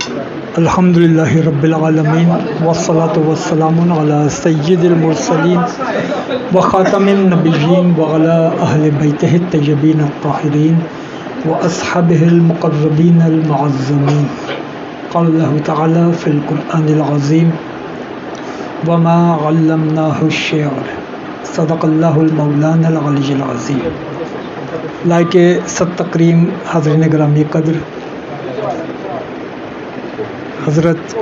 الحمدللہ رب العالمین والصلاة والسلام علی سید المرسلین وخاتم النبیین وعلی اہل بیتہ الطیبین الطاہرین واصحابہ المقربین المعظمین. قال اللہ تعالی فی القرآن العظیم وما علمناہ الشعر صدق اللہ المولانا العلی العظیم. لائق صد تکریم حاضرین گرامی قدر، حضرت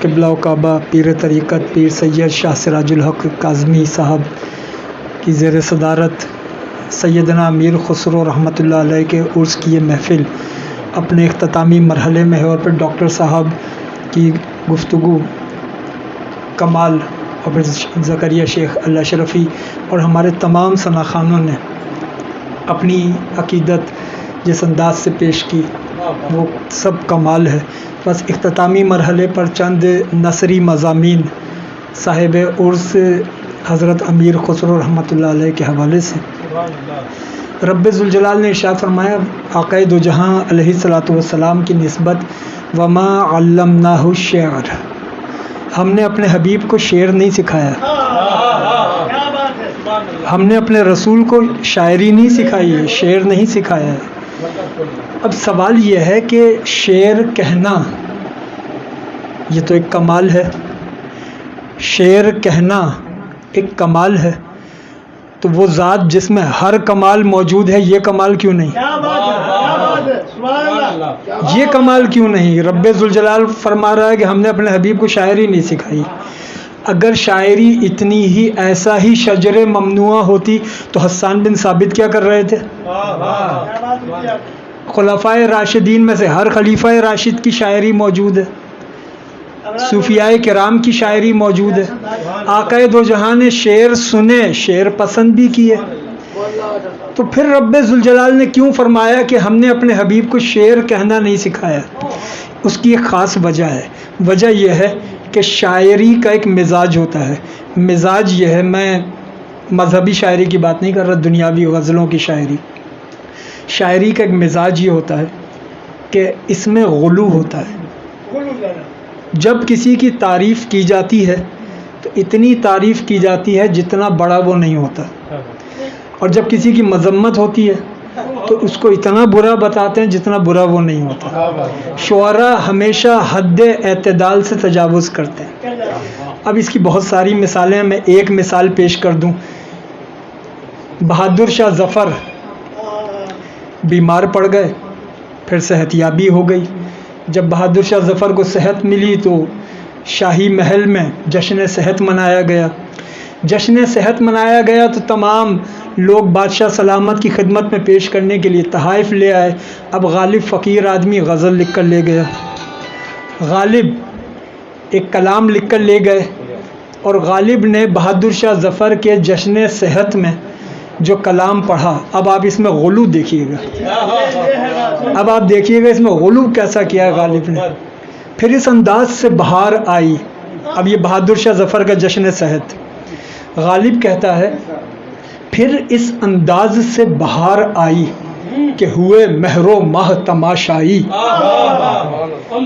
قبلہ و کعبہ پیر طریقت پیر سید شاہ سراج الحق کاظمی صاحب کی زیر صدارت سیدنا امیر خسرو رحمۃ اللہ علیہ کے عرس کی یہ محفل اپنے اختتامی مرحلے میں ہے، اور پھر ڈاکٹر صاحب کی گفتگو کمال اور پھر زکریا شیخ اللہ شرفی اور ہمارے تمام ثنا خانوں نے اپنی عقیدت جس انداز سے پیش کی وہ سب کمال ہے. بس اختتامی مرحلے پر چند نثری مضامین صاحب عرس حضرت امیر خسرو رحمۃ اللہ علیہ کے حوالے سے. رب ذوالجلال نے ارشاد فرمایا آقا دو جہاں علیہ الصلوۃ والسلام کی نسبت وما علمناہ الشعر، ہم نے اپنے حبیب کو شعر نہیں سکھایا، ہم نے اپنے رسول کو شاعری نہیں سکھائی ہے، شعر نہیں سکھایا ہے. اب سوال یہ ہے کہ شعر کہنا یہ تو ایک کمال ہے، شعر کہنا ایک کمال ہے، تو وہ ذات جس میں ہر کمال موجود ہے یہ کمال کیوں نہیں؟ یہ کمال کیوں نہیں؟ رب ذوالجلال فرما رہا ہے کہ ہم نے اپنے حبیب کو شاعری نہیں سکھائی. اگر شاعری اتنی ہی ایسا ہی شجر ممنوع ہوتی تو حسان بن ثابت کیا کر رہے تھے؟ خلفائے راشدین میں سے ہر خلیفہ راشد کی شاعری موجود ہے، صوفیاء کرام کی شاعری موجود ہے. آقا دو جہاں نے شعر سنے، شعر پسند بھی کیے، تو پھر رب ذوالجلال نے کیوں فرمایا کہ ہم نے اپنے حبیب کو شعر کہنا نہیں سکھایا؟ اس کی ایک خاص وجہ ہے. وجہ یہ ہے کہ شاعری کا ایک مزاج ہوتا ہے. مزاج یہ ہے، میں مذہبی شاعری کی بات نہیں کر رہا، دنیاوی غزلوں کی شاعری. شاعری کا ایک مزاج یہ ہوتا ہے کہ اس میں غلو ہوتا ہے. جب کسی کی تعریف کی جاتی ہے تو اتنی تعریف کی جاتی ہے جتنا بڑا وہ نہیں ہوتا، اور جب کسی کی مذمت ہوتی ہے تو اس کو اتنا برا بتاتے ہیں جتنا برا وہ نہیں ہوتا. شعراء ہمیشہ حد اعتدال سے تجاوز کرتے ہیں. اب اس کی بہت ساری مثالیں ہیں، میں ایک مثال پیش کر دوں. بہادر شاہ ظفر بیمار پڑ گئے، پھر صحت یابی ہو گئی. جب بہادر شاہ ظفر کو صحت ملی تو شاہی محل میں جشن صحت منایا گیا. جشن صحت منایا گیا تو تمام لوگ بادشاہ سلامت کی خدمت میں پیش کرنے کے لیے تحائف لے آئے. اب غالب فقیر آدمی غزل لکھ کر لے گیا، غالب ایک کلام لکھ کر لے گئے، اور غالب نے بہادر شاہ ظفر کے جشن صحت میں جو کلام پڑھا. اب آپ اس میں غلو دیکھیے گا، اب آپ دیکھیے گا اس میں غلو کیسا کیا ہے غالب نے. پھر اس انداز سے بہار آئی. اب یہ بہادر شاہ ظفر کا جشن صحت، غالب کہتا ہے پھر اس انداز سے بہار آئی کہ ہوئے مہر و ماہ تماشائی.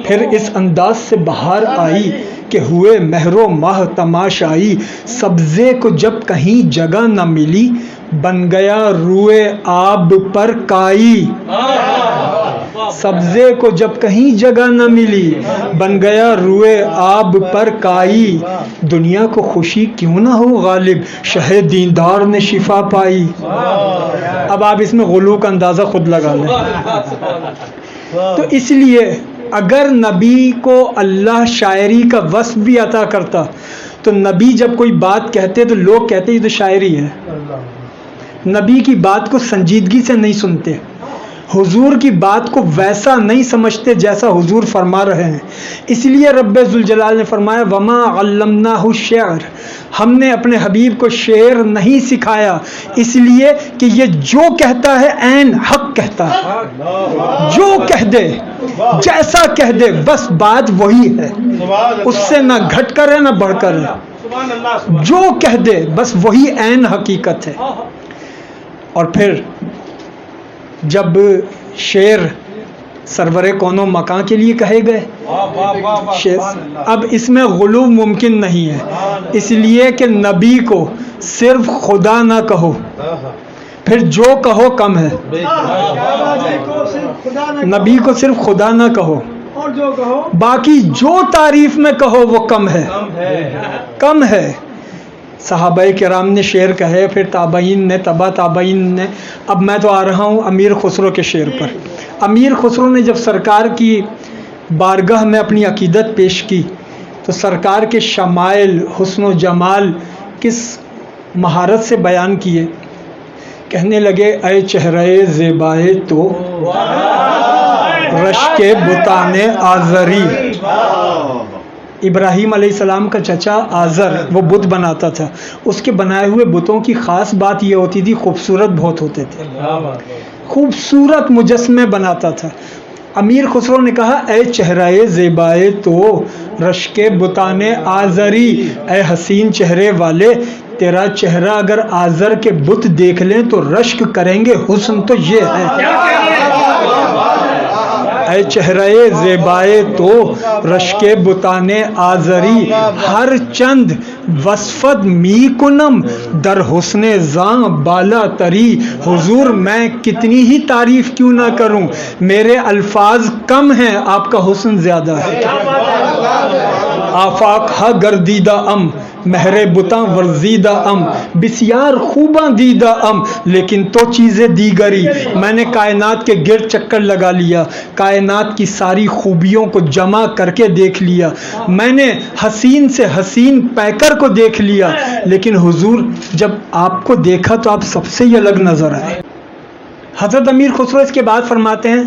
پھر اس انداز سے بہار آئی کہ ہوئے مہر و ماہ تماشائی. سبزے کو جب کہیں جگہ نہ ملی بن گیا روئے آب پر کائی. سبزے کو جب کہیں جگہ نہ ملی بن گیا روئے آب پر کائی. دنیا کو خوشی کیوں نہ ہو غالب شہ دیندار نے شفا پائی. اب آپ اس میں غلو کا اندازہ خود لگا لیں. تو اس لیے اگر نبی کو اللہ شاعری کا وصف بھی عطا کرتا تو نبی جب کوئی بات کہتے تو لوگ کہتے یہ تو شاعری ہے. نبی کی بات کو سنجیدگی سے نہیں سنتے، حضور کی بات کو ویسا نہیں سمجھتے جیسا حضور فرما رہے ہیں. اس لیے رب ذوالجلال نے فرمایا وما علمناہ الشعر، ہم نے اپنے حبیب کو شعر نہیں سکھایا، اس لیے کہ یہ جو کہتا ہے عین حق کہتا ہے. جو کہہ دے، جیسا کہہ دے، بس بات وہی ہے، اس سے نہ گھٹ کر ہے نہ بڑھ کر ہے. جو کہہ دے بس وہی عین حقیقت ہے. اور پھر جب شعر سرور کون و مکان کے لیے کہے گئے. اب اس میں غلو ممکن نہیں ہے، اس لیے کہ نبی کو صرف خدا نہ کہو، پھر جو کہو کم ہے. نبی کو صرف خدا نہ کہو، باقی جو تعریف میں کہو وہ کم ہے، کم ہے. صحابہ کرام نے شعر کہے، پھر تابعین نے، تبا تابعین نے. اب میں تو آ رہا ہوں امیر خسرو کے شعر پر. امیر خسرو نے جب سرکار کی بارگاہ میں اپنی عقیدت پیش کی تو سرکار کے شمائل، حسن و جمال کس مہارت سے بیان کیے. کہنے لگے اے چہرے زیبائے تو رشک بتان آزری. ابراہیم علیہ السلام کا چچا آزر وہ بت بناتا تھا، اس کے بنائے ہوئے بتوں کی خاص بات یہ ہوتی تھی خوبصورت بہت ہوتے تھے، خوبصورت مجسمے بناتا تھا. امیر خسرو نے کہا اے چہرے زیبائے تو رشک بتان آزری، اے حسین چہرے والے تیرا چہرہ اگر آزر کے بت دیکھ لیں تو رشک کریں گے. حسن تو یہ ہے. اے چہرے زیبائے تو رشک بتان آزری، ہر چند وصفت می کنم در حسن زاں بالا تری. حضور میں کتنی ہی تعریف کیوں نہ کروں، میرے الفاظ کم ہیں، آپ کا حسن زیادہ ہے. آفاق ہا گردیدہ ام مہر بتاں ورزیدہ ام، بسیار خوباں دیدہ ام لیکن تو چیزیں دیگری. میں نے کائنات کے گرد چکر لگا لیا، کائنات کی ساری خوبیوں کو جمع کر کے دیکھ لیا، میں نے حسین سے حسین پیکر کو دیکھ لیا، لیکن حضور جب آپ کو دیکھا تو آپ سب سے ہی الگ نظر آئے. حضرت امیر خسرو اس کے بعد فرماتے ہیں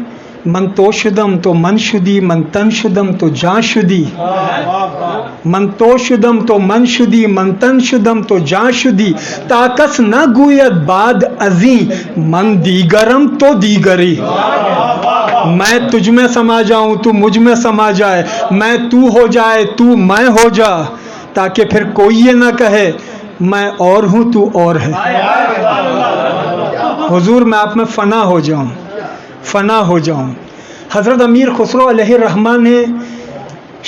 من تو شدم تو من شدی، من تن شدم تو جان شدی. من تو شدم تو من شدی، من تن شدم تو جان شدی. تاکس نہ گوید بعد ازیں من دیگرم تو دیگری. میں تجھ میں سما جاؤں تو مجھ میں سما جائے، میں تو ہو جائے تو میں ہو جا، تاکہ پھر کوئی یہ نہ کہے میں اور ہوں تو اور ہے. حضور میں آپ میں فنا ہو جاؤں، فنا ہو جاؤں. حضرت امیر خسرو علیہ الرحمہ نے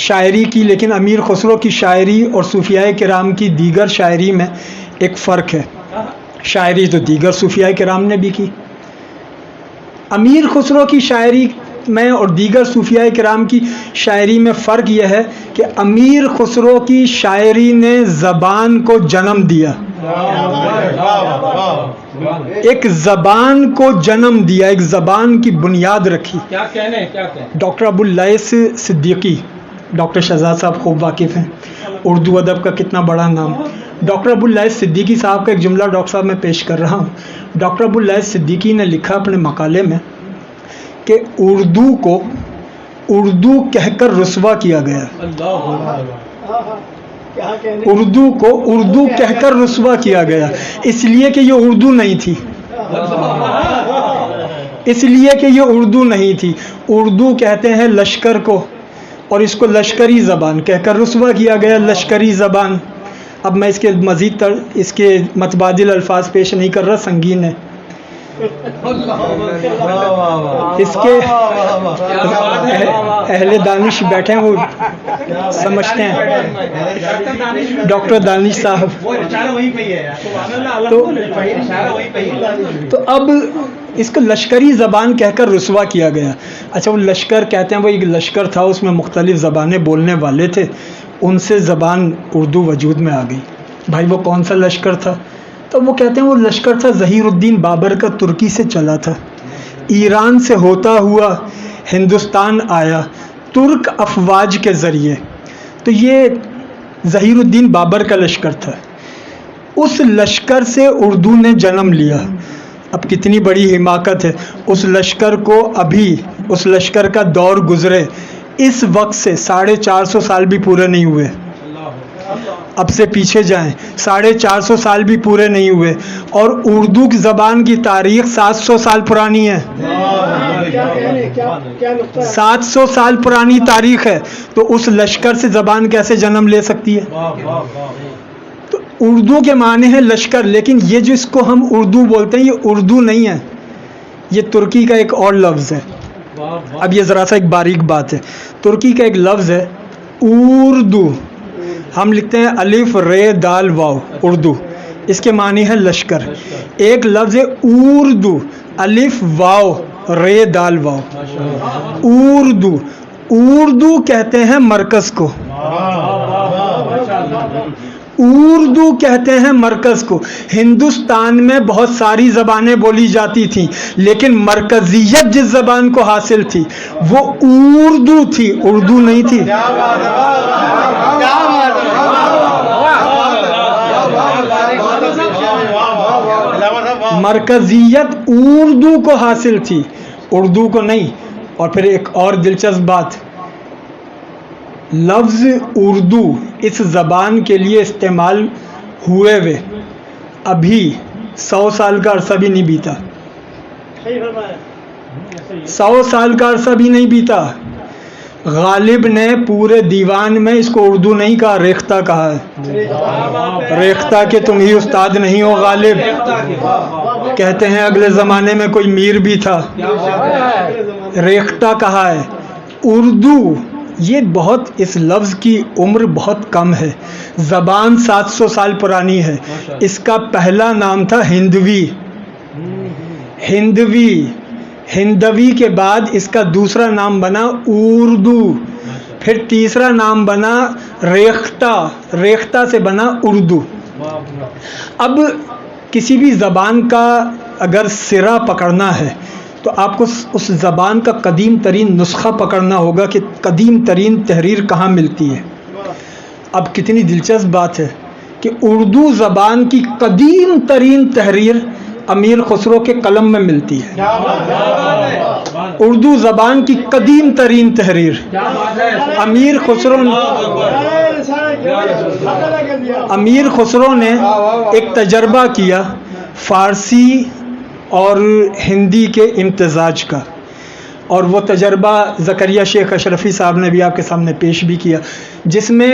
شاعری کی، لیکن امیر خسرو کی شاعری اور صوفیاء کرام کی دیگر شاعری میں ایک فرق ہے. شاعری تو دیگر صوفیاء کرام نے بھی کی. امیر خسرو کی شاعری میں اور دیگر صوفیاء کرام کی شاعری میں فرق یہ ہے کہ امیر خسرو کی شاعری نے زبان کو جنم دیا، ایک زبان کو جنم دیا، ایک زبان کی بنیاد رکھی. ڈاکٹر ابو اللیث صدیقی، ڈاکٹر شہزاد صاحب خوب واقف ہیں، اردو ادب کا کتنا بڑا نام. ڈاکٹر ابو اللیث صدیقی صاحب کا ایک جملہ ڈاکٹر صاحب میں پیش کر رہا ہوں. ڈاکٹر ابو اللیث صدیقی نے لکھا اپنے مقالے میں کہ اردو کو اردو کہہ کر رسوا کیا گیا. اردو کو اردو کہہ کر رسوا کیا گیا اس لیے کہ یہ اردو نہیں تھی، اس لیے کہ یہ اردو نہیں تھی. اردو کہتے ہیں لشکر کو، اور اس کو لشکری زبان کہہ کر رسوا کیا گیا، لشکری زبان. اب میں اس کے مزید اس کے متبادل الفاظ پیش نہیں کر رہا، سنگین ہے. اس کے اہل دانش بیٹھے ہیں وہ سمجھتے ہیں، ڈاکٹر دانش صاحب. تو اب اس کو لشکری زبان کہہ کر رسوا کیا گیا. اچھا وہ لشکر کہتے ہیں، وہ ایک لشکر تھا، اس میں مختلف زبانیں بولنے والے تھے، ان سے زبان اردو وجود میں آ گئی. بھائی وہ کون سا لشکر تھا؟ تو وہ کہتے ہیں وہ لشکر تھا ظہیر الدین بابر کا، ترکی سے چلا تھا، ایران سے ہوتا ہوا ہندوستان آیا ترک افواج کے ذریعے. تو یہ ظہیر الدین بابر کا لشکر تھا، اس لشکر سے اردو نے جنم لیا. اب کتنی بڑی حماقت ہے، اس لشکر کو ابھی اس لشکر کا دور گزرے اس وقت سے 450 سال بھی پورے نہیں ہوئے. اب سے پیچھے جائیں 450 سال بھی پورے نہیں ہوئے، اور اردو کی زبان کی تاریخ 700 سال پرانی ہے. 700 سال پرانی تاریخ ہے، تو اس لشکر سے زبان کیسے جنم لے سکتی ہے؟ تو اردو کے معنی ہے لشکر، لیکن یہ جس کو ہم اردو بولتے ہیں یہ اردو نہیں ہے، یہ ترکی کا ایک اور لفظ ہے. اب یہ ذرا سا ایک باریک بات ہے، ترکی کا ایک لفظ ہے اردو، ہم لکھتے ہیں الف رے دال واو اردو، اس کے معنی ہے لشکر۔ ایک لفظ ہے اردو، الف واو رے دال واو، اردو، اردو کہتے ہیں مرکز کو، اردو کہتے ہیں مرکز کو۔ ہندوستان میں بہت ساری زبانیں بولی جاتی تھیں، لیکن مرکزیت جس زبان کو حاصل تھی وہ اردو تھی، اردو نہیں تھی۔ مرکزیت اردو کو حاصل تھی، اردو کو نہیں۔ اور پھر ایک اور دلچسپ بات، لفظ اردو اس زبان کے لیے استعمال ہوئے ہوئے ابھی 100 سال کا عرصہ بھی نہیں بیتا، 100 سال کا عرصہ بھی نہیں بیتا۔ غالب نے پورے دیوان میں اس کو اردو نہیں کہا، ریختہ کہا ہے۔ ریختہ کہ تم ہی استاد نہیں ہو غالب، کہتے ہیں اگلے زمانے میں کوئی میر بھی تھا، ریختہ کہا ہے۔ اردو یہ بہت، اس لفظ کی عمر بہت کم ہے، زبان 700 سال پرانی ہے۔ اس کا پہلا نام تھا ہندوی، ہندوی، ہندوی کے بعد اس کا دوسرا نام بنا اردو، پھر تیسرا نام بنا ریختہ، ریختہ سے بنا اردو۔ اب کسی بھی زبان کا اگر سرا پکڑنا ہے تو آپ کو اس زبان کا قدیم ترین نسخہ پکڑنا ہوگا کہ قدیم ترین تحریر کہاں ملتی ہے۔ اب کتنی دلچسپ بات ہے کہ اردو زبان کی قدیم ترین تحریر امیر خسرو کے قلم میں ملتی ہے، اردو زبان کی قدیم ترین تحریر امیر خسرو نے ایک تجربہ کیا فارسی اور ہندی کے امتزاج کا، اور وہ تجربہ زکریا شیخ اشرفی صاحب نے بھی آپ کے سامنے پیش بھی کیا، جس میں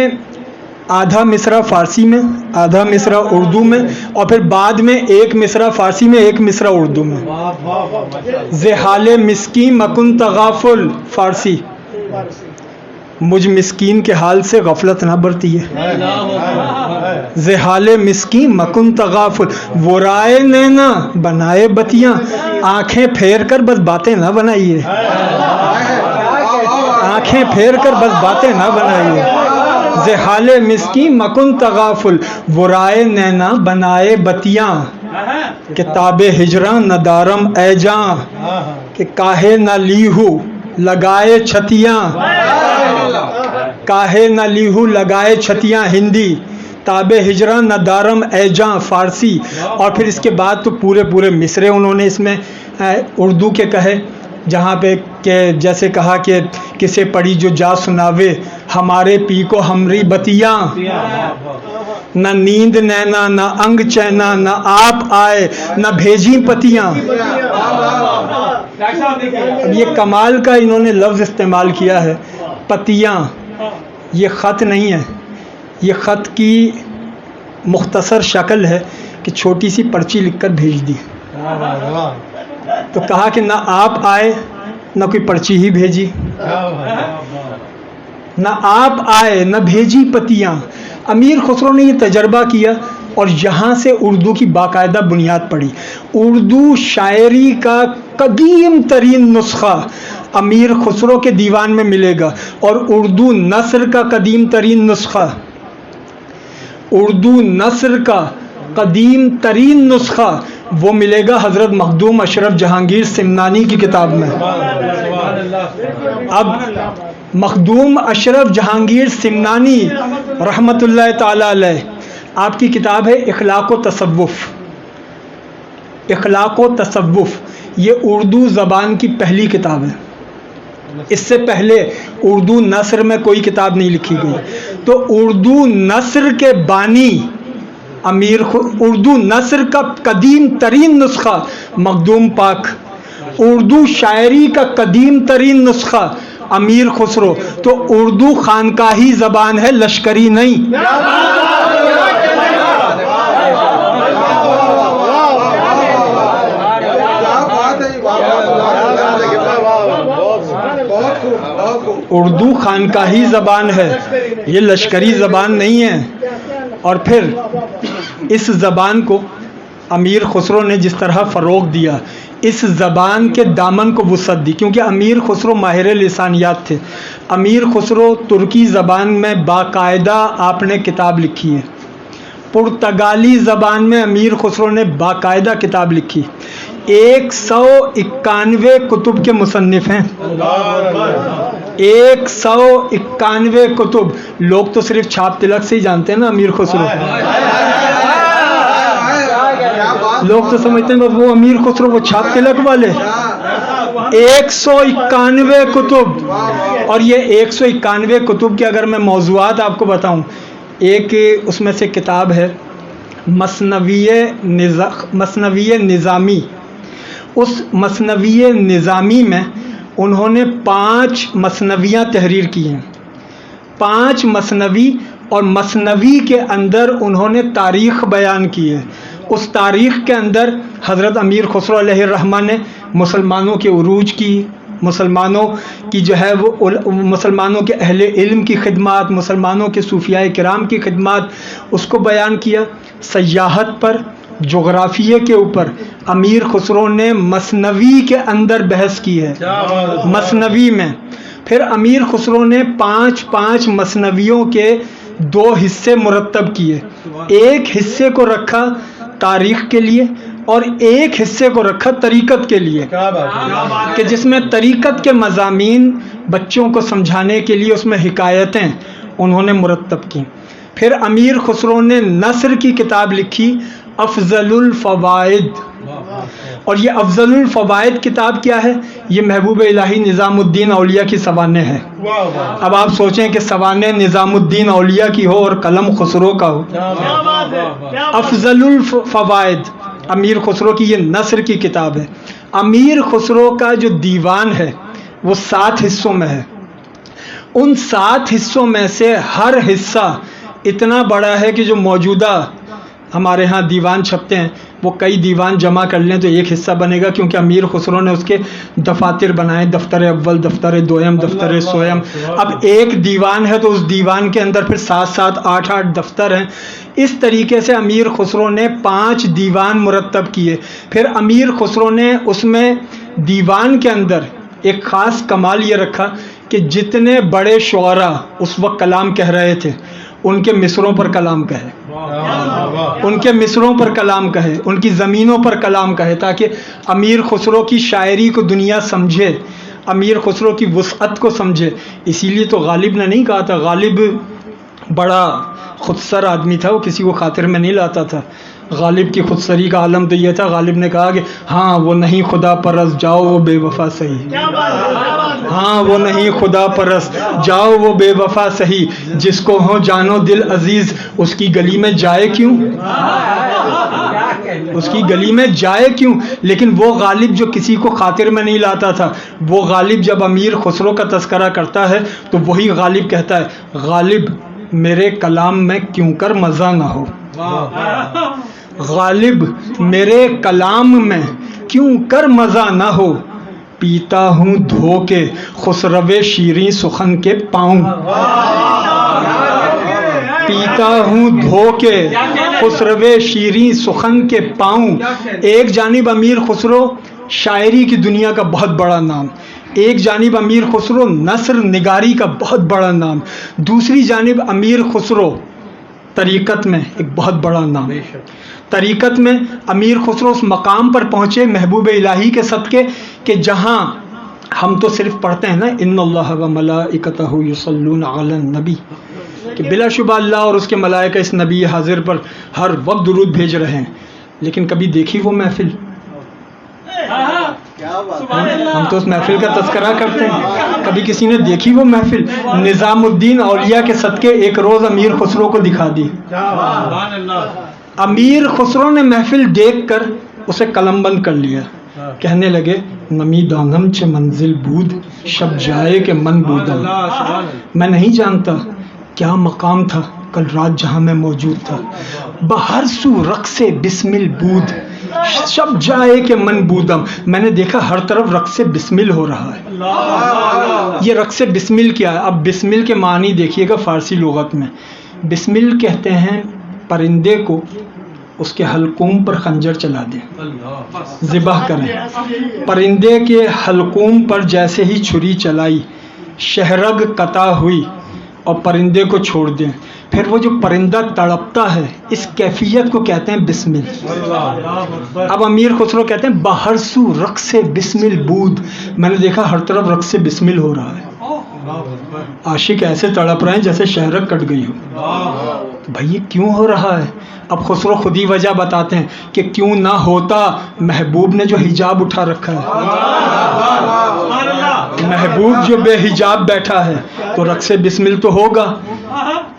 آدھا مصرع فارسی میں، آدھا مصرع اردو میں، اور پھر بعد میں ایک مصرع فارسی میں، ایک مصرع اردو میں۔ زحال مسکین مکن تغافل فارسی، مجھ مسکین کے حال سے غفلت نہ برتی ہے، زحال مسکین مکن تغافل، وہ رائے نینا بنائے بتیاں، آنکھیں پھیر کر بس باتیں نہ بنائیے، آنکھیں پھیر کر بس باتیں نہ بنائیے، زحال مسکین مکن تغافل، وہ رائے نینا بنائے بتیاں، کتاب ہجراں نہ دارم اے جاں، کہ کاہے نہ لیہو لگائے چھتیاں، کاہے نہ لیہو لگائے چھتیاں ہندی، تاب ہجراں نہ دارم اے جاں فارسی، اور پھر اس کے بعد تو پورے مصرے انہوں نے اس میں اردو کے کہے، جہاں پہ کہ جیسے کہا کہ کسے پڑی جو جا سناوے ہمارے پی کو ہمری بتیاں، نہ نیند نینا نہ انگ چینا، نہ آپ آئے نہ بھیجی پتیاں۔ اب یہ کمال کا انہوں نے لفظ استعمال کیا ہے، پتیاں، یہ خط نہیں ہے، یہ خط کی مختصر شکل ہے کہ چھوٹی سی پرچی لکھ کر بھیج دی، تو کہا کہ نہ آپ آئے نہ کوئی پرچی ہی بھیجی، نہ آپ آئے نہ بھیجی پتیاں۔ امیر خسرو نے یہ تجربہ کیا اور یہاں سے اردو کی باقاعدہ بنیاد پڑی۔ اردو شاعری کا قدیم ترین نسخہ امیر خسرو کے دیوان میں ملے گا، اور اردو نثر کا قدیم ترین نسخہ، اردو نثر کا قدیم ترین نسخہ وہ ملے گا حضرت مخدوم اشرف جہانگیر سمنانی کی کتاب میں۔ اب مخدوم اشرف جہانگیر سمنانی رحمۃ اللہ تعالی علیہ، آپ کی کتاب ہے اخلاق و تصوف، اخلاق و تصوف، یہ اردو زبان کی پہلی کتاب ہے، اس سے پہلے اردو نثر میں کوئی کتاب نہیں لکھی گئی۔ تو اردو نثر کے بانی اردو نثر کا قدیم ترین نسخہ مخدوم پاک، اردو شاعری کا قدیم ترین نسخہ امیر خسرو۔ تو اردو خانقاہی زبان ہے، لشکری نہیں۔ اردو خانقاہی زبان ہے، یہ لشکری زبان نہیں ہے۔ اور پھر اس زبان کو امیر خسرو نے جس طرح فروغ دیا، اس زبان کے دامن کو وسعت دی، کیونکہ امیر خسرو ماہر لسانیات تھے۔ امیر خسرو ترکی زبان میں باقاعدہ آپ نے کتاب لکھی ہے، پرتگالی زبان میں امیر خسرو نے باقاعدہ کتاب لکھی، 191 کتب کے مصنف ہیں، 191 کتب۔ لوگ تو صرف چھاپ تلک سے ہی جانتے ہیں نا امیر خسرو، لوگ تو سمجھتے ہیں بس وہ امیر خسرو وہ چھاپ تلک والے۔ 191 کتب، اور یہ 191 کتب کے اگر میں موضوعات آپ کو بتاؤں، ایک اس میں سے کتاب ہے مثنوی نظامی۔ اس مثنوی نظامی میں انہوں نے 5 مثنویاں تحریر کی ہیں، 5 مثنوی، اور مثنوی کے اندر انہوں نے تاریخ بیان کی ہے۔ اس تاریخ کے اندر حضرت امیر خسرو علیہ الرحمہ نے مسلمانوں کے عروج کی، مسلمانوں کی جو ہے وہ مسلمانوں کے اہل علم کی خدمات، مسلمانوں کے صوفیاء کرام کی خدمات، اس کو بیان کیا۔ سیاحت پر، جغرافیے کے اوپر امیر خسرو نے مثنوی کے اندر بحث کی ہے، مثنوی میں۔ پھر امیر خسرو نے 5 مثنویوں کے 2 حصے مرتب کیے، ایک حصے کو رکھا تاریخ کے لیے اور ایک حصے کو رکھا طریقت کے لیے، کہ جس میں طریقت کے مضامین بچوں کو سمجھانے کے لیے اس میں حکایتیں انہوں نے مرتب کی۔ پھر امیر خسرو نے نثر کی کتاب لکھی، افضل الفوائد، اور یہ افضل الفوائد کتاب کیا ہے؟ یہ محبوب الہی نظام الدین اولیاء کی سوانح ہے۔ اب آپ سوچیں کہ سوانح نظام الدین اولیاء کی ہو اور قلم خسرو کا ہو۔ افضل الفوائد امیر خسرو کی یہ نثر کی کتاب ہے۔ امیر خسرو کا جو دیوان ہے وہ 7 حصوں میں ہے، ان 7 حصوں میں سے ہر حصہ اتنا بڑا ہے کہ جو موجودہ ہمارے ہاں دیوان چھپتے ہیں وہ کئی دیوان جمع کر لیں تو ایک حصہ بنے گا، کیونکہ امیر خسرو نے اس کے دفاتر بنائے، دفتر اول، دفتر دویم، دفتر سویم۔ اب ایک دیوان ہے تو اس دیوان کے اندر پھر 7 8 دفتر ہیں۔ اس طریقے سے امیر خسرو نے 5 دیوان مرتب کیے۔ پھر امیر خسرو نے اس میں دیوان کے اندر ایک خاص کمال یہ رکھا کہ جتنے بڑے شعراء اس وقت کلام کہہ رہے تھے ان کے مصروں پر کلام کہے، ان کے مصروں پر کلام کہے، ان کی زمینوں پر کلام کہے، تاکہ امیر خسرو کی شاعری کو دنیا سمجھے، امیر خسرو کی وسعت کو سمجھے۔ اسی لیے تو غالب نے نہیں کہا تھا، غالب بڑا خودسر آدمی تھا، وہ کسی کو خاطر میں نہیں لاتا تھا۔ غالب کی خودسری کا عالم تو یہ تھا، غالب نے کہا کہ ہاں وہ نہیں خدا پرست، جاؤ وہ بے وفا سہی، ہاں وہ نہیں خدا پرست، جاؤ وہ بے وفا سہی، جس کو ہو جانو دل عزیز اس کی گلی میں جائے کیوں، اس کی گلی میں جائے کیوں۔ لیکن وہ غالب جو کسی کو خاطر میں نہیں لاتا تھا، وہ غالب جب امیر خسرو کا تذکرہ کرتا ہے تو وہی غالب کہتا ہے، غالب میرے کلام میں کیوں کر مزہ نہ ہو، غالب میرے کلام میں کیوں کر مزہ نہ ہو، پیتا ہوں دھو کے خسرو شیریں سخن کے پاؤں، پیتا ہوں دھو کے خسرو شیریں سخن کے پاؤں۔ ایک جانب امیر خسرو شاعری کی دنیا کا بہت بڑا نام، ایک جانب امیر خسرو نثر نگاری کا بہت بڑا نام، دوسری جانب امیر خسرو طریقت میں ایک بہت بڑا نام۔ طریقت میں امیر خسرو اس مقام پر پہنچے محبوب الہی کے صدقے کہ جہاں ہم تو صرف پڑھتے ہیں نا ان اللہ و ملائکتہ یصلون علی النبی، کہ بلا شبہ اللہ اور اس کے ملائکہ اس نبی حاضر پر ہر وقت درود بھیج رہے ہیں، لیکن کبھی دیکھی وہ محفل؟ ہم تو اس محفل کا تذکرہ کرتے ہیں، کبھی کسی نے دیکھی وہ محفل؟ نظام الدین اولیاء کے صدقے ایک روز امیر خسرو کو دکھا دی۔ امیر خسرو نے محفل دیکھ کر اسے قلم بند کر لیا، کہنے لگے نمی دانم چه منزل بود شب جائے کہ من بودم، میں نہیں جانتا کیا مقام تھا کل رات جہاں میں موجود تھا، بہر سو رقص بسمل بود شب جائے کہ من بودم، میں نے دیکھا ہر طرف رقص بسمل ہو رہا ہے۔ یہ رقص بسمل کیا ہے؟ اب بسمل کے معنی دیکھیے گا فارسی لغت میں۔ بسمل کہتے ہیں پرندے کو اس کے حلقوم پر خنجر چلا دیں، ذبح کریں۔ پرندے کے حلقوم پر جیسے ہی چھری چلائی، شہرگ قطع ہوئی اور پرندے کو چھوڑ دیں، پھر وہ جو پرندہ تڑپتا ہے، اس کیفیت کو کہتے ہیں بسمل۔ اب امیر خسرو کہتے ہیں باہر سو رقص بسمل بود، میں نے دیکھا ہر طرف رقص بسمل ہو رہا ہے۔ عاشق ایسے تڑپ رہے ہیں جیسے شہرگ کٹ گئی ہو۔ تو بھائی یہ کیوں ہو رہا ہے؟ اب خسرو خود ہی وجہ بتاتے ہیں کہ کیوں نہ ہوتا محبوب نے جو حجاب اٹھا رکھا ہے، محبوب جو بے حجاب بیٹھا ہے تو رقص بسمل تو ہوگا۔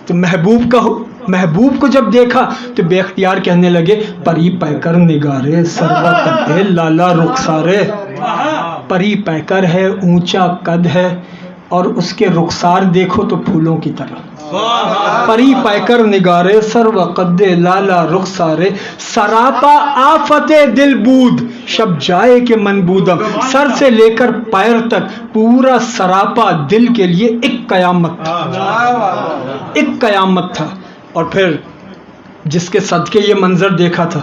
تو محبوب کو جب دیکھا تو بے اختیار کہنے لگے پری پیکر نگارے سروا قد لالا رخسارے، پری پیکر ہے، اونچا قد ہے، اور اس کے رخسار دیکھو تو پھولوں کی طرح۔ پری پیکر نگارے سرو قد لالا رخسارے، سراپا آفت دل بود شب جائے کہ من بودم، سر سے لے کر پیر تک پورا سراپا دل کے لیے ایک قیامت تھا، ایک قیامت تھا۔ اور پھر جس کے صدقے یہ منظر دیکھا تھا،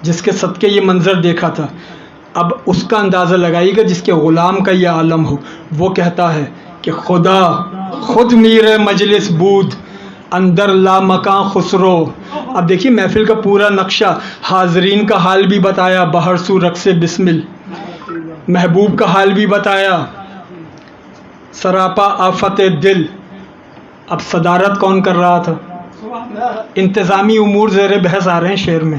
جس کے صدقے یہ منظر دیکھا تھا، اب اس کا اندازہ لگائیے گا جس کے غلام کا یہ عالم ہو۔ وہ کہتا ہے کہ خدا خود میر مجلس بود اندر لا مکان خسرو۔ اب دیکھیے محفل کا پورا نقشہ، حاضرین کا حال بھی بتایا بہر سو رقص بسمل، محبوب کا حال بھی بتایا، سراپا آفت دل۔ اب صدارت کون کر رہا تھا؟ انتظامی امور زیر بحث آ رہے ہیں شعر میں۔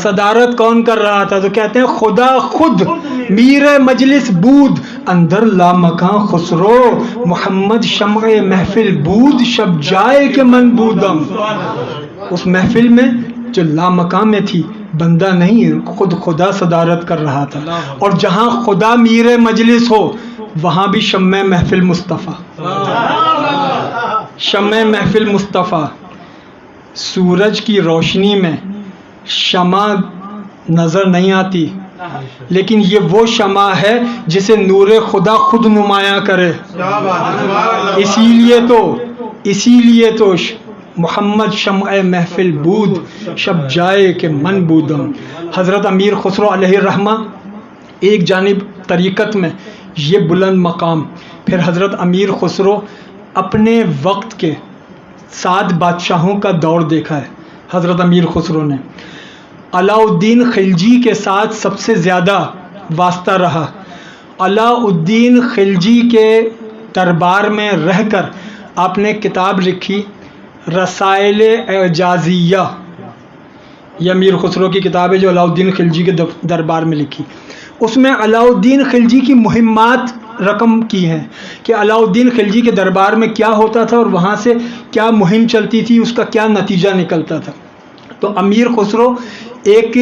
صدارت کون کر رہا تھا؟ تو کہتے ہیں خدا خود میر مجلس بود اندر لا مکان خسرو، محمد شمع محفل بود شب جائے کہ من بودم۔ اس محفل میں جو لا مکان میں تھی، بندہ نہیں، خود خدا صدارت کر رہا تھا۔ اور جہاں خدا میر مجلس ہو وہاں بھی شمع محفل مصطفیٰ، شمع محفل مصطفیٰ۔ سورج کی روشنی میں شمع نظر نہیں آتی، لیکن یہ وہ شمع ہے جسے نور خدا خود نمایاں کرے۔ اسی لیے تو محمد شمع محفل بود شب جائے کہ من بودم۔ حضرت امیر خسرو علیہ الرحمہ ایک جانب طریقت میں یہ بلند مقام، پھر حضرت امیر خسرو اپنے وقت کے 7 بادشاہوں کا دور دیکھا ہے۔ حضرت امیر خسرو نے علاء الدین خلجی کے ساتھ سب سے زیادہ واسطہ رہا۔ علاء الدین خلجی کے دربار میں رہ کر آپ نے کتاب لکھی رسائل اعجازیہ، یہ امیر خسرو کی کتاب ہے جو علاء الدین خلجی کے دربار میں لکھی۔ اس میں علاء الدین خلجی کی مہمات رقم کی ہیں کہ علاء الدین خلجی کے دربار میں کیا ہوتا تھا اور وہاں سے کیا مہم چلتی تھی، اس کا کیا نتیجہ نکلتا تھا۔ تو امیر خسرو ایک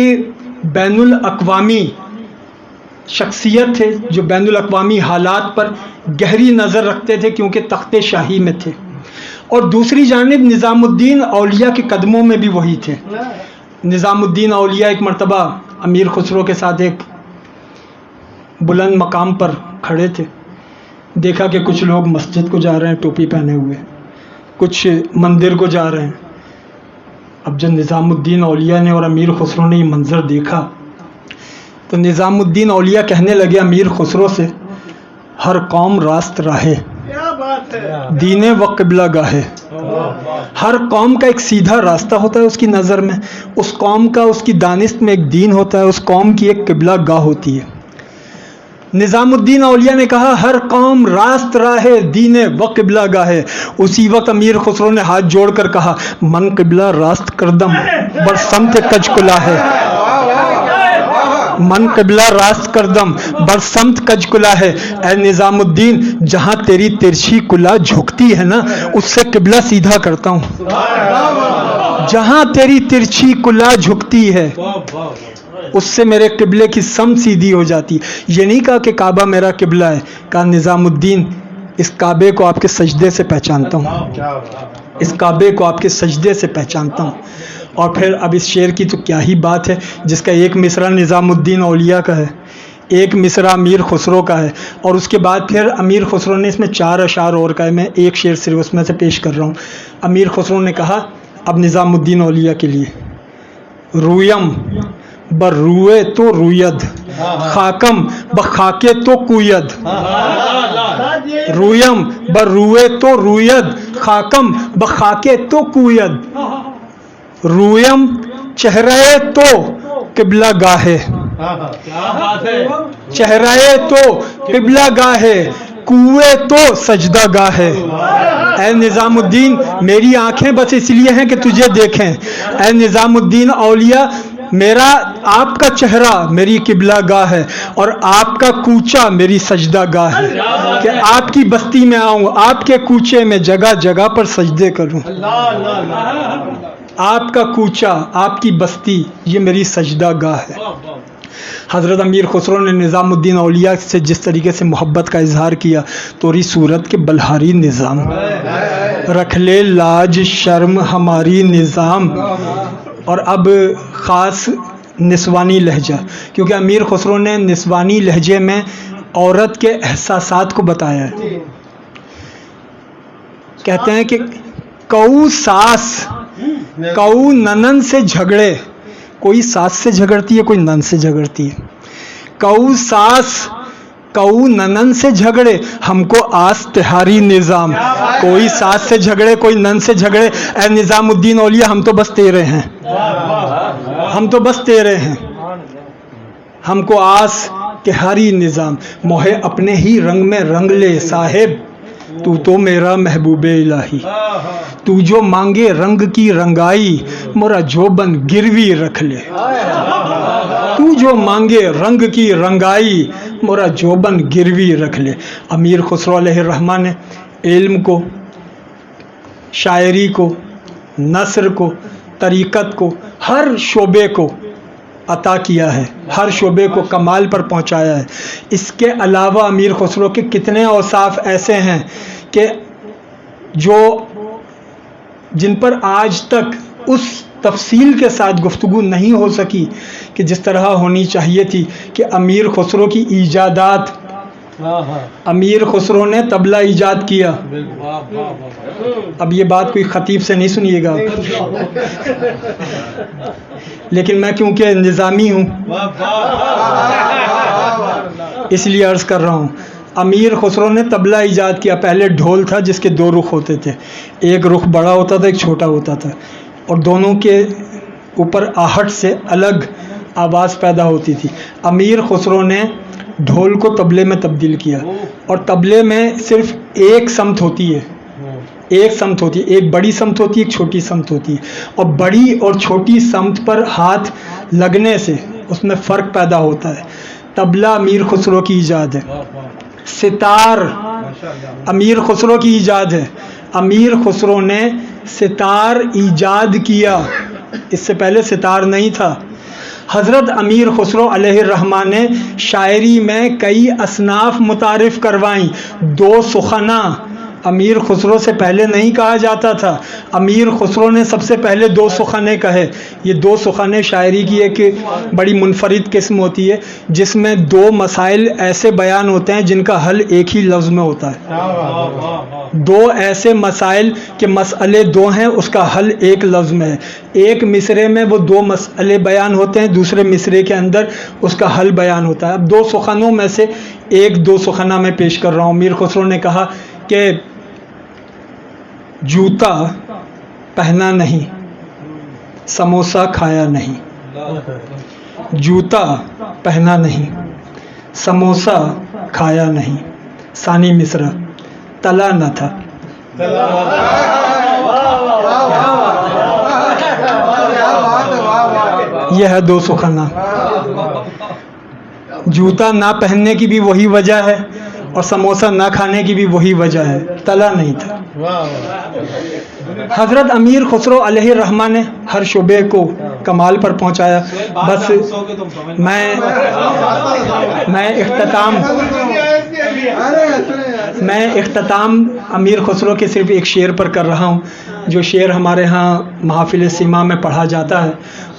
بین الاقوامی شخصیت تھے جو بین الاقوامی حالات پر گہری نظر رکھتے تھے کیونکہ تخت شاہی میں تھے، اور دوسری جانب نظام الدین اولیاء کے قدموں میں بھی وہی تھے۔ نظام الدین اولیاء ایک مرتبہ امیر خسرو کے ساتھ ایک بلند مقام پر کھڑے تھے، دیکھا کہ کچھ لوگ مسجد کو جا رہے ہیں ٹوپی پہنے ہوئے، کچھ مندر کو جا رہے ہیں۔ اب جب نظام الدین اولیاء نے اور امیر خسرو نے یہ منظر دیکھا تو نظام الدین اولیاء کہنے لگے امیر خسرو سے، ہر قوم راست راہے دین و قبلہ گاہے۔ ہر قوم کا ایک سیدھا راستہ ہوتا ہے اس کی نظر میں، اس قوم کا اس کی دانست میں ایک دین ہوتا ہے، اس قوم کی ایک قبلہ گاہ ہوتی ہے۔ نظام الدین اولیاء نے کہا ہر قوم راست راہ دین و قبلہ گاہے۔ اسی وقت امیر خسرو نے ہاتھ جوڑ کر کہا من قبلہ راست کردم بر سمت کج کلا ہے، من قبلہ راست کردم بر سمت کج کلا ہے۔ اے نظام الدین، جہاں تیری ترچھی کلا جھکتی ہے نا اس سے قبلہ سیدھا کرتا ہوں، جہاں تیری ترچھی کلا جھکتی ہے اس سے میرے قبلے کی سمت سیدھی ہو جاتی۔ یہ نہیں کہا کہ کعبہ میرا قبلہ ہے، کہا نظام الدین اس کعبے کو آپ کے سجدے سے پہچانتا ہوں، اس کعبے کو آپ کے سجدے سے پہچانتا ہوں. اور پھر اب اس شعر کی تو کیا ہی بات ہے، جس کا ایک مصرع نظام الدین اولیاء کا ہے، ایک مصرع امیر خسرو کا ہے، اور اس کے بعد پھر امیر خسرو نے اس میں 4 اشعار اور کا ہے. میں ایک شعر صرف اس میں سے پیش کر رہا ہوں. امیر خسرو نے کہا اب نظام الدین اولیاء کے لیے: رویم بر روئے تو روید، خاکم بخاکے تو کوید. رویم بر روئے تو روید، خاکم بخاکے تو کوید. رویم چہرے تو قبلہ گاہے، چہرے تو قبلہ گاہے، کوئے تو سجدہ گاہے. اے نظام الدین میری آنکھیں بس اس لیے ہیں کہ تجھے دیکھیں. اے نظام الدین اولیاء میرا آپ کا چہرہ میری قبلہ گاہ ہے، اور آپ کا کوچہ میری سجدہ گاہ ہے، کہ آپ کی بستی میں آؤں، آپ کے کوچے میں جگہ جگہ پر سجدے کروں. آپ کا کوچہ، آپ کی بستی، یہ میری سجدہ گاہ ہے. حضرت امیر خسرو نے نظام الدین اولیاء سے جس طریقے سے محبت کا اظہار کیا، توری صورت کے بلہاری نظام، رکھ لے لاج شرم ہماری نظام. اور اب خاص نسوانی لہجہ، کیونکہ امیر خسرو نے نسوانی لہجے میں عورت کے احساسات کو بتایا ہے. کہتے ہیں کہ کؤ ساس کؤ ننن سے جھگڑے، کوئی ساس سے جھگڑتی ہے، کوئی نن سے جھگڑتی ہے. کؤ ساس کؤ ننن سے جھگڑے، ہم کو آس تہاری نظام. کوئی ساس سے جھگڑے، کوئی نن سے جھگڑے، اے نظام الدین اولیاء ہم تو بس تیرے ہیں، ہم تو بس تیرے ہیں. ہم کو آس تہاری نظام. موہے اپنے ہی رنگ میں رنگ لے صاحب، تو میرا محبوب الہی. تو جو مانگے رنگ کی رنگائی، مورا جوبن گروی رکھ لے. تو جو مانگے رنگ کی رنگائی، مورا جوبن گروی رکھ لے. امیر خسرو علیہ الرحمٰن نے علم کو، شاعری کو، نثر کو، طریقت کو، ہر شعبے کو عطا کیا ہے، ہر شعبے کو کمال پر پہنچایا ہے. اس کے علاوہ امیر خسرو کے کتنے اوصاف ایسے ہیں کہ جن پر آج تک اس تفصیل کے ساتھ گفتگو نہیں ہو سکی کہ جس طرح ہونی چاہیے تھی. کہ امیر خسرو کی ایجادات، امیر خسرو نے طبلہ ایجاد کیا. اب یہ بات کوئی خطیب سے نہیں سنیے گا، لیکن میں کیونکہ نظامی ہوں اس لیے عرض کر رہا ہوں. امیر خسرو نے طبلہ ایجاد کیا. پہلے ڈھول تھا جس کے 2 رخ ہوتے تھے، ایک رخ بڑا ہوتا تھا، ایک چھوٹا ہوتا تھا، اور دونوں کے اوپر آہٹ سے الگ آواز پیدا ہوتی تھی. امیر خسرو نے ڈھول کو طبلے میں تبدیل کیا، اور طبلے میں صرف ایک سمت ہوتی ہے، ایک سمت ہوتی ہے، ایک بڑی سمت ہوتی ہے، ایک چھوٹی سمت ہوتی ہے. اور بڑی اور چھوٹی سمت پر ہاتھ لگنے سے اس میں فرق پیدا ہوتا ہے. طبلہ امیر خسرو کی ایجاد ہے. ستار امیر خسرو کی ایجاد ہے. امیر خسرو نے ستار ایجاد کیا، اس سے پہلے ستار نہیں تھا. حضرت امیر خسرو علیہ الرحمٰن نے شاعری میں کئی اصناف متعارف کروائیں. 2 سخنا امیر خسرو سے پہلے نہیں کہا جاتا تھا. امیر خسرو نے سب سے پہلے 2 سخنے کہے. یہ 2 سخنے شاعری کی ایک بڑی منفرد قسم ہوتی ہے، جس میں 2 مسائل ایسے بیان ہوتے ہیں جن کا حل ایک ہی لفظ میں ہوتا ہے. 2 ایسے مسائل کہ مسئلے 2 ہیں، اس کا حل ایک لفظ میں ہے. ایک مصرے میں وہ 2 مسئلے بیان ہوتے ہیں، دوسرے مصرے کے اندر اس کا حل بیان ہوتا ہے. اب 2 سخنوں میں سے ایک 2 سخنہ میں پیش کر رہا ہوں. امیر خسرو نے کہا کہ جوتا پہنا نہیں، سموسہ کھایا نہیں. جوتا پہنا نہیں، سموسہ کھایا نہیں. ثانی مصرع: تلا نہ تھا. یہ ہے 2 سخنہ. جوتا نہ پہننے کی بھی وہی وجہ ہے، اور سموسہ نہ کھانے کی بھی وہی وجہ ہے، تلا نہیں تھا. حضرت امیر خسرو علیہ الرحمٰن نے ہر شعبے کو کمال پر پہنچایا. بس میں میں اختتام امیر خسرو کے صرف ایک شعر پر کر رہا ہوں، جو شعر ہمارے ہاں محافل سیما میں پڑھا جاتا ہے،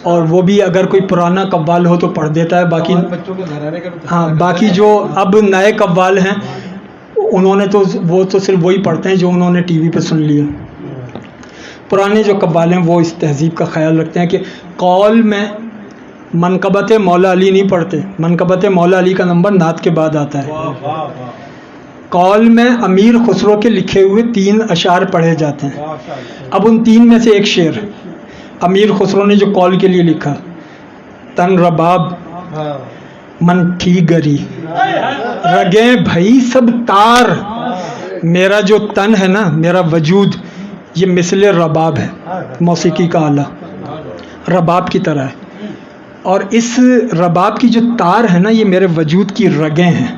اور وہ بھی اگر کوئی پرانا قوال ہو تو پڑھ دیتا ہے، باقی ہاں باقی جو اب نئے قوال ہیں انہوں نے تو وہ تو صرف وہی پڑھتے ہیں جو انہوں نے ٹی وی پہ سن لیا۔ پرانے جو قوال ہیں وہ اس تہذیب کا خیال رکھتے ہیں کہ قول میں منقبت مولا علی نہیں پڑھتے، منقبت مولا علی کا نمبر نعت کے بعد آتا ہے۔ قول میں امیر خسرو کے لکھے ہوئے 3 اشعار پڑھے جاتے ہیں۔ اب ان 3 میں سے ایک شعر امیر خسرو نے جو قول کے لیے لکھا، تن رباب من ٹھی گری رگیں بھئی سب تار، میرا جو تن ہے نا، میرا وجود یہ مثل رباب ہے، موسیقی کا آلہ رباب کی طرح ہے، اور اس رباب کی جو تار ہے نا یہ میرے وجود کی رگیں ہیں،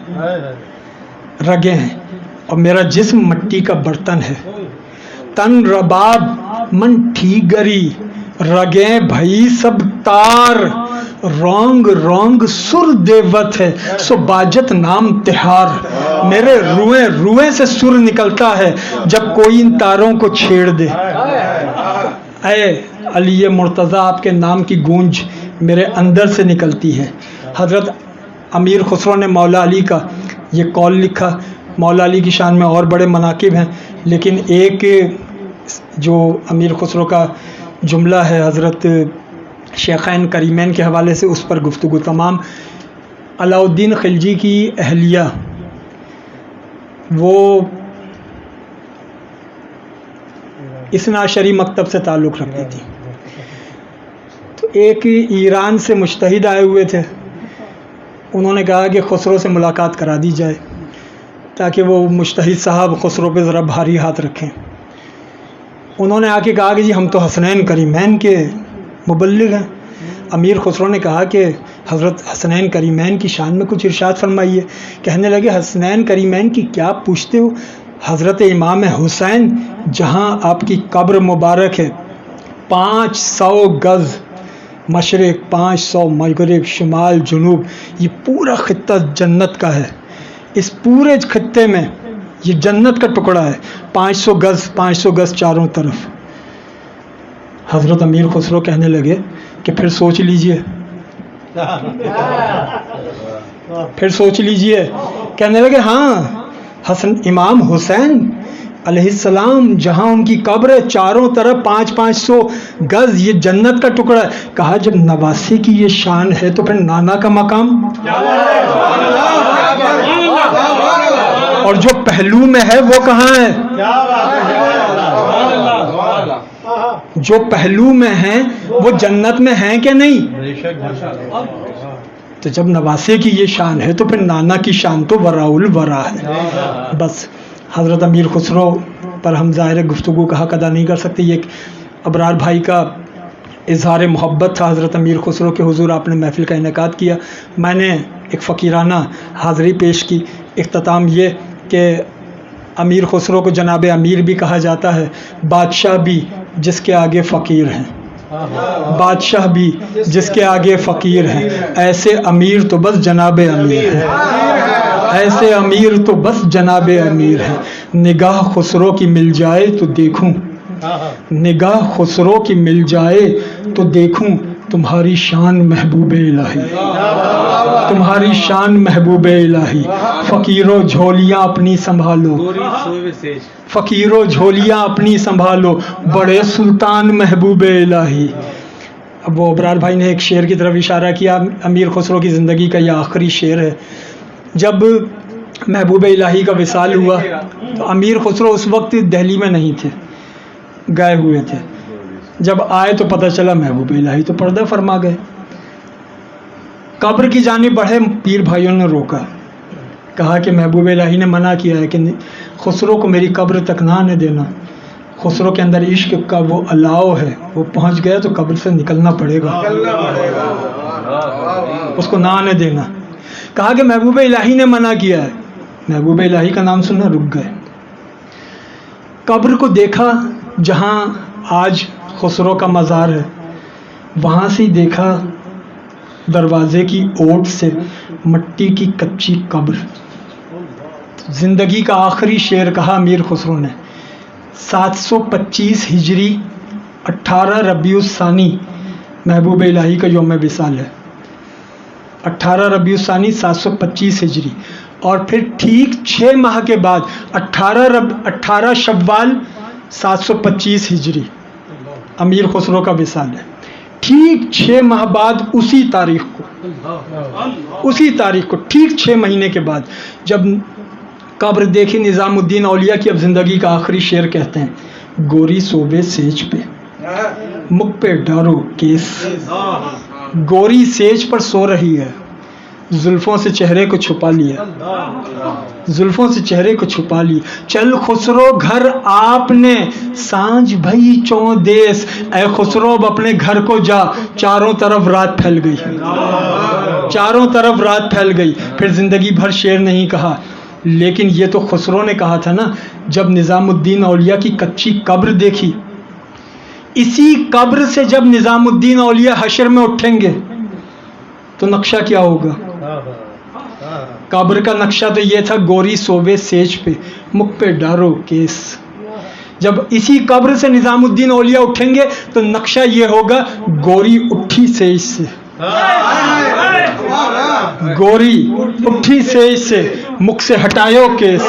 رگیں ہیں، اور میرا جسم مٹی کا برتن ہے۔ تن رباب من ٹھی گری رگیں بھئی سب تار، رونگ رونگ سر دیوت ہے سو باجت نام تہار، میرے روئیں روئیں سے سر نکلتا ہے جب کوئی ان تاروں کو چھیڑ دے۔ اے علی مرتضیٰ، آپ کے نام کی گونج میرے اندر سے نکلتی ہے۔ حضرت امیر خسرو نے مولا علی کا یہ قول لکھا۔ مولا علی کی شان میں اور بڑے مناقب ہیں، لیکن ایک جو امیر خسرو کا جملہ ہے حضرت شیخین کریمین کے حوالے سے، اس پر گفتگو تمام۔ علاء الدین خلجی کی اہلیہ وہ اثنا عشری مکتب سے تعلق رکھتی تھی، تو ایک ایران سے مجتہد آئے ہوئے تھے، انہوں نے کہا کہ خسرو سے ملاقات کرا دی جائے تاکہ وہ مجتہد صاحب خسرو پہ ذرا بھاری ہاتھ رکھیں۔ انہوں نے آ کے کہا کہ جی ہم تو حسنین کریمین کے مبلغ ہیں۔ امیر خسرو نے کہا کہ حضرت حسنین کریمین کی شان میں کچھ ارشاد فرمائیے۔ کہنے لگے حسنین کریمین کی کیا پوچھتے ہو، حضرت امام حسین جہاں آپ کی قبر مبارک ہے 500 گز مشرق، 500 مغرب، شمال، جنوب، یہ پورا خطہ جنت کا ہے، اس پورے خطے میں یہ جنت کا ٹکڑا ہے، 500 گز 500 گز چاروں طرف۔ حضرت امیر خسرو کہنے لگے کہ پھر سوچ لیجئے، پھر سوچ لیجئے۔ کہنے لگے ہاں امام حسین علیہ السلام جہاں ان کی قبر ہے چاروں طرف 500 گز یہ جنت کا ٹکڑا ہے۔ کہا جب نواسے کی یہ شان ہے تو پھر نانا کا مقام، اور جو پہلو میں ہے وہ کہاں ہے؟ جو پہلو میں ہیں وہ جنت میں ہیں کہ نہیں؟ تو جب نواسے کی یہ شان ہے تو پھر نانا کی شان تو وراء الورا ہے۔ بس حضرت امیر خسرو پر ہم ظاہر گفتگو کا حق ادا نہیں کر سکتے، یہ ابرار بھائی کا اظہار محبت تھا حضرت امیر خسرو کے حضور، آپ نے محفل کا انعقاد کیا، میں نے ایک فقیرانہ حاضری پیش کی۔ اختتام یہ کہ امیر خسرو کو جناب امیر بھی کہا جاتا ہے، بادشاہ بھی جس کے آگے فقیر ہیں، بادشاہ بھی جس کے آگے فقیر ہیں، ایسے امیر تو بس جناب امیر ہیں، ایسے امیر تو بس جناب امیر ہیں۔ نگاہ خسرو کی مل جائے تو دیکھوں، نگاہ خسرو کی مل جائے تو دیکھوں تمہاری شان محبوب الہی، تمہاری شان محبوب الہی۔ فقیرو جھولیاں اپنی سنبھالو، فقیرو جھولیاں اپنی سنبھالو، بڑے سلطان محبوب الہی۔ اب وہ ابرار بھائی نے ایک شعر کی طرف اشارہ کیا، امیر خسرو کی زندگی کا یہ آخری شعر ہے۔ جب محبوب الہی کا وصال ہوا تو امیر خسرو اس وقت دہلی میں نہیں تھے، گئے ہوئے تھے۔ جب آئے تو پتہ چلا محبوب الہی تو پردہ فرما گئے۔ قبر کی جانب بڑھے، پیر بھائیوں نے روکا، کہا کہ محبوب الہی نے منع کیا ہے کہ خسرو کو میری قبر تک نہ آنے دینا، خسرو کے اندر عشق کا وہ الاؤ ہے، وہ پہنچ گیا تو قبر سے نکلنا پڑے گا، اس کو نہ آنے دینا۔ کہا کہ محبوب الہی نے منع کیا ہے، محبوب الہی کا نام سننا رک گئے۔ قبر کو دیکھا جہاں آج خسرو کا مزار ہے، وہاں سے دیکھا دروازے کی اوٹ سے مٹی کی کچی قبر، زندگی کا آخری شعر کہا امیر خسرو نے 725 ہجری 18 ربیع الثانی محبوب الہی کا یوم وصال ہے. 18 ربیع الثانی 725 ہجری، اور پھر ٹھیک 6 ماہ کے بعد 18 شوال 725 ہجری امیر خسرو کا وصال ہے. ٹھیک 6 ماہ بعد اسی تاریخ کو ٹھیک 6 مہینے کے بعد جب قبر دیکھی نظام الدین اولیاء کی، اب زندگی کا آخری شعر کہتے ہیں، گوری صوبے سیج پہ مکھ پہ ڈارو کیس. گوری سیج پر سو رہی ہے، زلفوں سے چہرے کو چھپا لیا، زلفوں سے چہرے کو چھپا لیا. چل خسرو گھر آپ نے سانج بھئی چون دیس، اے خسرو اب اپنے گھر کو جا، چاروں طرف رات پھیل گئی، چاروں طرف رات پھیل گئی. پھر زندگی بھر شعر نہیں کہا، لیکن یہ تو خسرو نے کہا تھا نا، جب نظام الدین اولیاء کی کچی قبر دیکھی، اسی قبر سے جب نظام الدین اولیاء حشر میں اٹھیں گے تو نقشہ کیا ہوگا؟ قبر کا نقشہ تو یہ تھا، گوری صوبے سیج پہ مکھ پہ ڈارو کیس. جب اسی قبر سے نظام الدین اولیاء اٹھیں گے تو نقشہ یہ ہوگا، گوری اٹھی سیج سے، گوری اٹھی سیج سے مکھ سے ہٹایو کیس،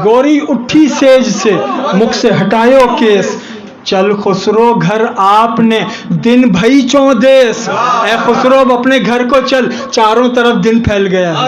گوری اٹھی سیج سے مکھ سے ہٹایو کیس. چل خسرو گھر آپ نے دن بھئی چون دیس، اے خسرو اب اپنے گھر کو چل، چاروں طرف دن پھیل گیا ہے.